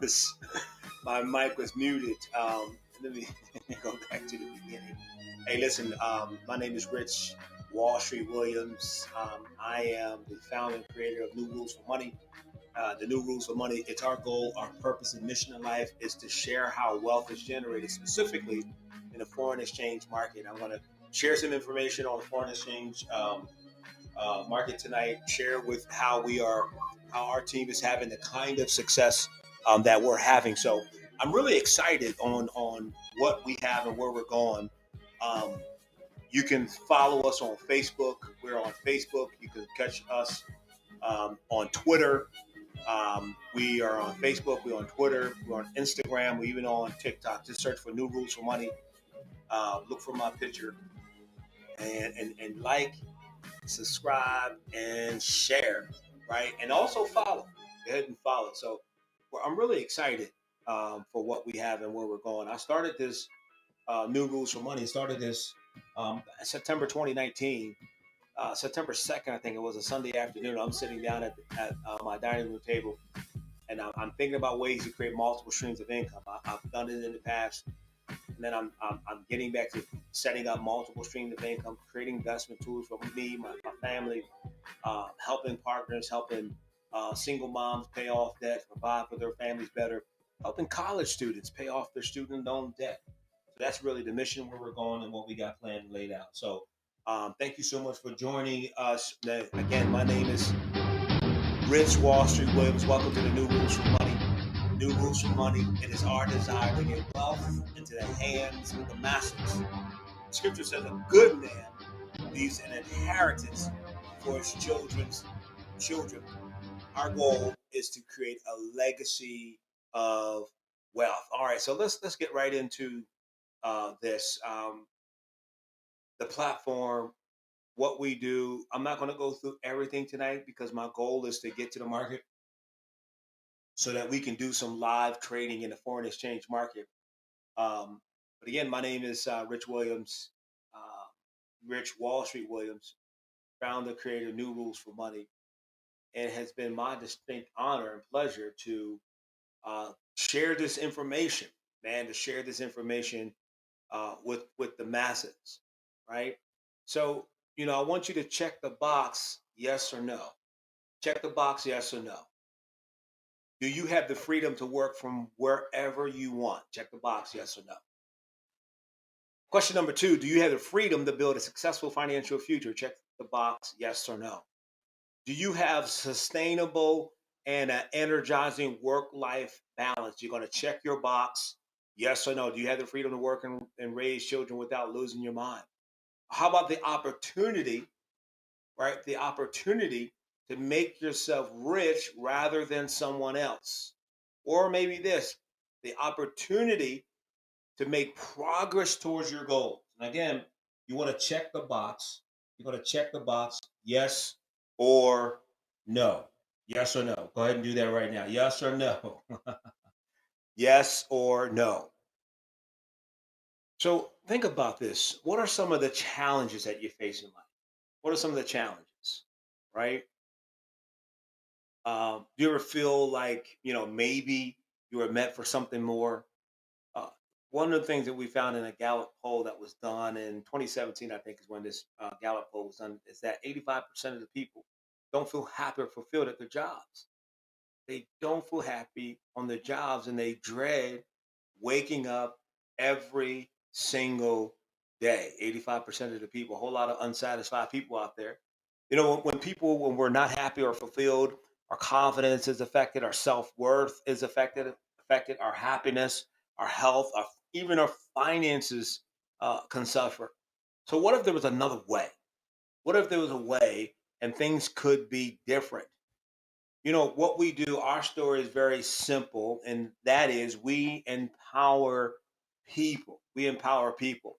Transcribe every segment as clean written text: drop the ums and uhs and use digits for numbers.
was my mic was muted. Let me go back to the beginning. Hey, listen. My name is Rich Wall Street Williams. I am the founder and creator of New Rules for Money. The New Rules for Money. It's our goal, our purpose, and mission in life is to share how wealth is generated, specifically in the foreign exchange market. I'm going to share some information on the foreign exchange market tonight. Share with how our team is having the kind of success that we're having. So I'm really excited on what we have and where we're going. Um, you can follow us on Facebook. We're on Facebook. You can catch us on Twitter. We are on Facebook. We're on Twitter. We're on Instagram. We're even on TikTok. Just search for New Rules for Money. Look for my picture and like, subscribe, and share, right? And also follow. Go ahead and follow. So I'm really excited for what we have and where we're going. I started this New Rules for Money. Started this September 2019. September 2nd, I think it was a Sunday afternoon. I'm sitting down at my dining room table, and I'm thinking about ways to create multiple streams of income. I've done it in the past, and then I'm getting back to setting up multiple streams of income, creating investment tools for me, my family, helping partners, helping single moms pay off debt, provide for their families better, helping college students pay off their student loan debt. So that's really the mission where we're going and what we got planned and laid out. So thank you so much for joining us. Again, my name is Rich Wall Street Williams. Welcome to the New Rules for Money. New Rules for Money. It is our desire to get wealth into the hands of the masses. Scripture says a good man leaves an inheritance for his children's children. Our goal is to create a legacy of wealth. All right, so let's get right into this. The platform, what we do. I'm not going to go through everything tonight because my goal is to get to the market so that we can do some live trading in the foreign exchange market. But again, my name is Rich Williams, Rich Wall Street Williams, founder, creator, New Rules for Money. And it has been my distinct honor and pleasure to share this information, man, to share this information with the masses, right? So, I want you to check the box, yes or no. Check the box, yes or no. Do you have the freedom to work from wherever you want? Check the box, yes or no. Question number 2, do you have the freedom to build a successful financial future? Check the box, yes or no. Do you have sustainable and an energizing work-life balance? You're going to check your box, yes or no. Do you have the freedom to work and raise children without losing your mind? How about the opportunity, right? The opportunity to make yourself rich rather than someone else. Or maybe this, the opportunity to make progress towards your goals. And again, you want to check the box. You're going to check the box, yes or no. Yes or no. Go ahead and do that right now. Yes or no. Yes or no. So think about this. What are some of the challenges that you face in life? What are some of the challenges, right? Do you ever feel like, maybe you were meant for something more? Uh, One of the things that we found in a Gallup poll that was done in 2017, I think is when this Gallup poll was done, is that 85% of the people don't feel happy or fulfilled at their jobs. They don't feel happy on their jobs and they dread waking up every single day. 85% of the people, a whole lot of unsatisfied people out there. When we're not happy or fulfilled, our confidence is affected, our self-worth is affected, our happiness, our health, even our finances can suffer. So what if there was another way? What if there was a way and things could be different? What we do, our story is very simple, and that is we empower people. We empower people.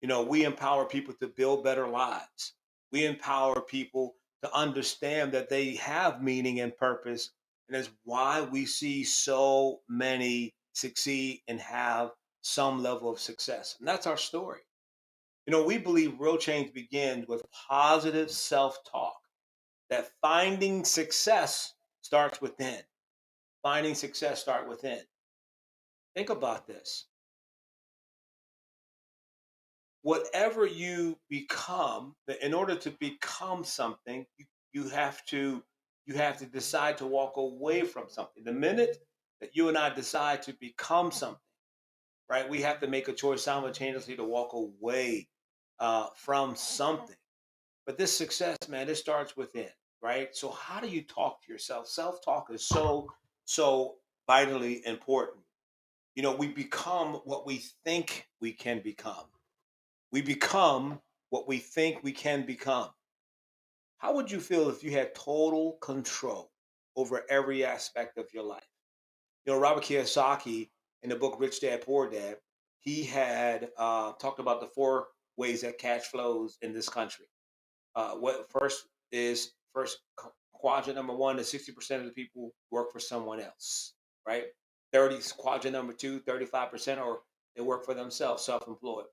We empower people to build better lives. We empower people to understand that they have meaning and purpose. And that's why we see so many succeed and have some level of success. And that's our story. We believe real change begins with positive self talk, that finding success starts within. Finding success start within. Think about this. Whatever you become, in order to become something, you have to decide to walk away from something. The minute that you and I decide to become something, right, we have to make a choice simultaneously to walk away from something. But this success, man, it starts within, right? So how do you talk to yourself? Self-talk is so vitally important. We become what we think we can become. We become what we think we can become. How would you feel if you had total control over every aspect of your life? Robert Kiyosaki in the book Rich Dad Poor Dad, he had talked about the four ways that cash flows in this country. What first quadrant number one is 60% of the people work for someone else, right? 30 quadrant number two, 35% or they work for themselves, self-employed.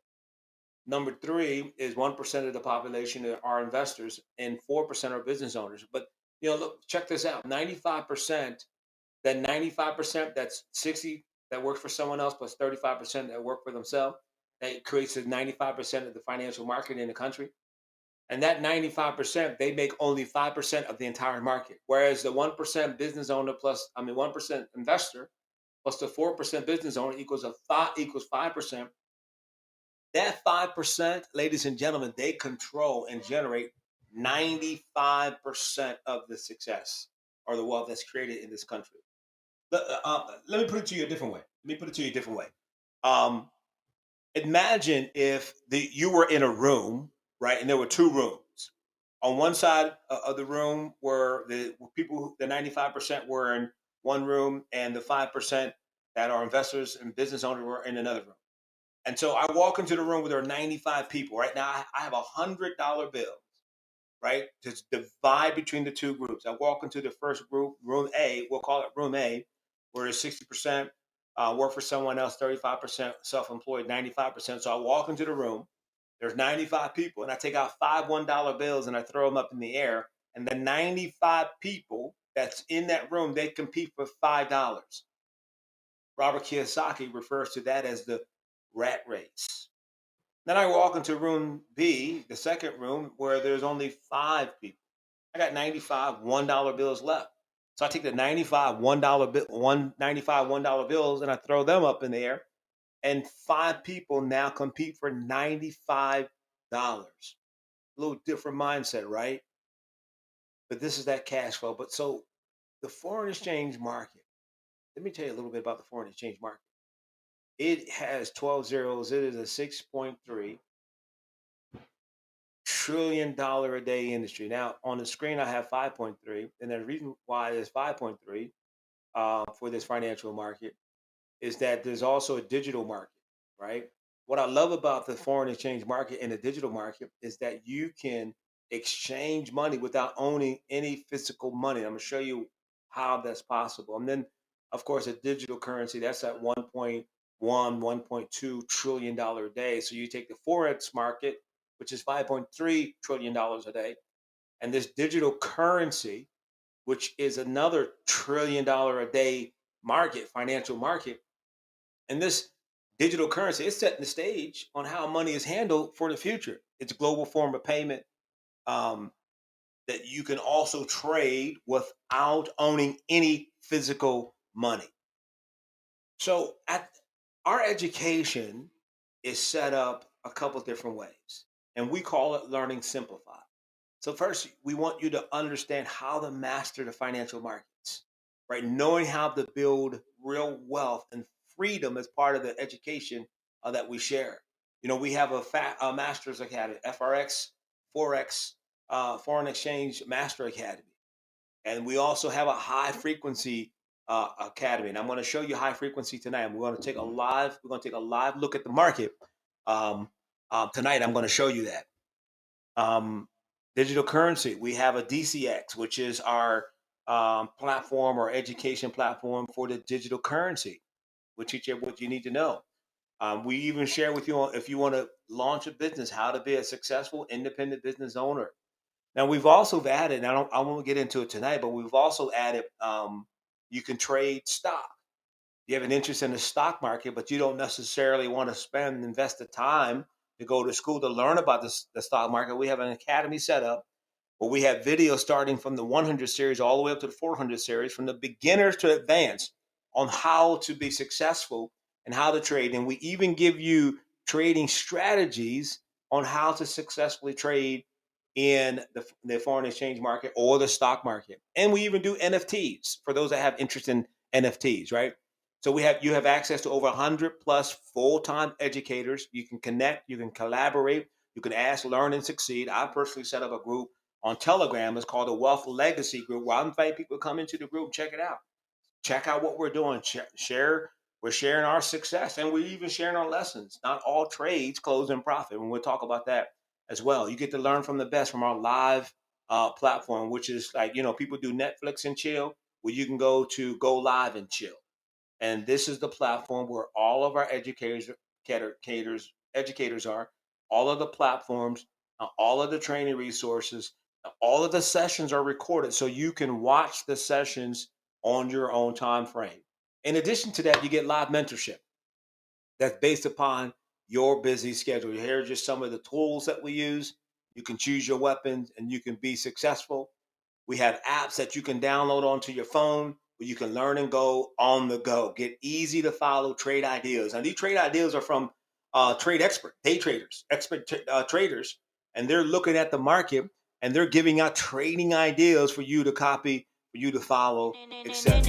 Number three is 1% of the population are investors and 4% are business owners. But look, check this out: 95%. That 95%, that's 60 that work for someone else plus 35% that work for themselves. That creates the 95% of the financial market in the country. And that 95%, they make only 5% of the entire market. Whereas the 1% business owner 1% investor plus the 4% business owner equals 5%. That 5%, ladies and gentlemen, they control and generate 95% of the success or the wealth that's created in this country. Let me put it to you a different way. Um, Imagine if you were in a room, right, and there were two rooms. On one side of the room were the people, the 95% were in one room, and the 5% that are investors and business owners were in another room. And so I walk into the room where there are 95 people. Right now, I have $100 bills, right, to divide between the two groups. I walk into the first group, room A, we'll call it room A, where there's 60% work for someone else, 35% self-employed, 95%. So I walk into the room, there's 95 people, and I take out five $1 bills and I throw them up in the air. And the 95 people that's in that room, they compete for $5. Robert Kiyosaki refers to that as the rat race. Then I walk into room B, the second room, where there's only five people. I got 95 $1 bills left. So I take the 95 $1 bill, 195 $1 bills, and I throw them up in the air. And five people now compete for $95. A little different mindset, right? But this is that cash flow. But so the foreign exchange market, let me tell you a little bit about the foreign exchange market. It has 12 zeros. It is a $6.3 trillion a day industry. Now on the screen I have 5.3, and the reason why it's 5.3 for this financial market is that there's also a digital market, right? What I love about the foreign exchange market and the digital market is that you can exchange money without owning any physical money. I'm going to show you how that's possible. And then, of course, a digital currency that's at 1.1, $1.2 trillion a day. So you take the forex market, which is $5.3 trillion a day, and this digital currency, which is another $1 trillion a day market, financial market. And this digital currency is setting the stage on how money is handled for the future. It's a global form of payment um, that you can also trade without owning any physical money. So our education is set up a couple different ways, and we call it learning simplified. So first, we want you to understand how to master the financial markets, right? Knowing how to build real wealth and freedom as part of the education that we share. We have a master's academy, FRX, Forex, Foreign Exchange Master Academy, and we also have a high frequency academy. And I'm going to show you high frequency tonight. And we're going to take a live look at the market tonight. I'm going to show you that. Um, Digital currency, we have a DCX, which is our platform or education platform for the digital currency. We teach you what you need to know. We even share with you if you want to launch a business, how to be a successful independent business owner. Now we've also added, and I won't get into it tonight, but we've also added You can trade stock. You have an interest in the stock market, but you don't necessarily want to invest the time to go to school to learn about the stock market. We have an academy set up where we have videos starting from the 100 series all the way up to the 400 series, from the beginners to advanced, on how to be successful and how to trade. And we even give you trading strategies on how to successfully trade in the foreign exchange market or the stock market. And we even do NFTs for those that have interest in NFTs, right? So you have access to over 100 plus full-time educators. You can connect, you can collaborate, you can ask, learn, and succeed. I personally set up a group on Telegram. It's called the Wealth Legacy Group, where I invite people to come into the group, check it out. Check out what we're doing. Share. We're sharing our success, and we're even sharing our lessons. Not all trades close in profit, and we'll talk about that as well. You get to learn from the best from our live platform, which is like, people do Netflix and chill. Well, you can go live and chill. And this is the platform where all of our educators are, all of the platforms, all of the training resources, all of the sessions are recorded so you can watch the sessions on your own time frame. In addition to that, you get live mentorship that's based upon your busy schedule. Here are just some of the tools that we use. You can choose your weapons and you can be successful. We have apps that you can download onto your phone where you can learn and go on the go. Get easy to follow trade ideas. Now, these trade ideas are from trade day traders, expert traders, and they're looking at the market and they're giving out trading ideas for you to copy, for you to follow, etc.